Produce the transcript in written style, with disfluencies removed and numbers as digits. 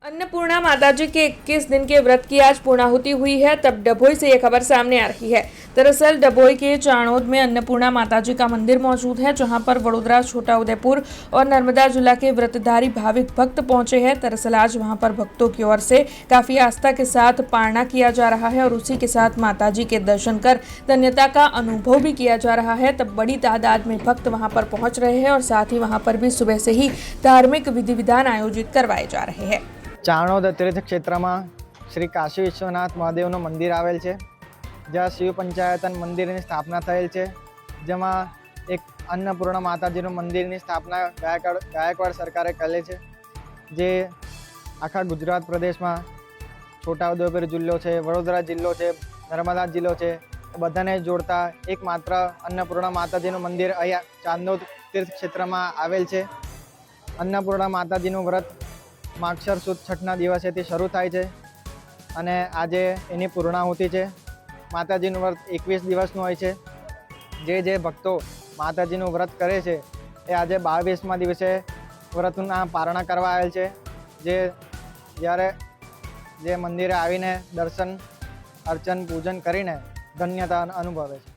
अन्नपूर्णा माताजी के 21 दिन के व्रत की आज पूर्णाहुति हुई है। तब डभोई से ये खबर सामने आ रही है। दरअसल डभोई के चाणोद में अन्नपूर्णा माताजी का मंदिर मौजूद है, जहां पर वडोदरा, छोटा उदेपुर और नर्मदा जिला के व्रतधारी भाविक भक्त पहुंचे हैं। दरअसल आज वहां पर भक्तों की ओर से काफी आस्था के साथ पारणा किया जा रहा है और उसी के साथ माताजी के दर्शन कर धन्यता का अनुभव भी किया जा रहा है। तब बड़ी तादाद में भक्त वहां पर पहुंच रहे हैं और साथ ही वहां पर भी सुबह से ही धार्मिक विधि विधान आयोजित करवाए जा रहे हैं। चाणोद तीर्थ क्षेत्र में श्री काशी विश्वनाथ महादेव मंदिर आवेल है, ज्યાં शिव पंचायतन मंदिर की स्थापना थयेल है, जेमां एक अन्नपूर्णा माताजी मंदिर की स्थापना गायकवाड़ सरकारे करेल है, जे आखा गुजरात प्रदेश में छोटाउदेपुर जिल्लो है, वडोदरा जिल्लो है, नर्मदा जिल्लो है, बधाने जोड़ता एकमात्र अन्नपूर्णा माताजी मंदिर अहींया चाणोद तीर्थ क्षेत्र में आवेल है। अन्नपूर्णा माताजी व्रत मागसर सुद छठना दिवसेથી શરૂ થાય છે અને આજે એની પૂર્ણાહુતિ છે। માતાજીનું વ્રત 21 દિવસનું હોય છે। જે ભક્તો માતાજીનું વ્રત કરે છે એ આજે 22મા દિવસે વ્રતના પારણા કરવા આવેલ છે, જે મંદિરે આવીને દર્શન અર્ચન પૂજન કરીને ધન્યતા અનુભવે છે।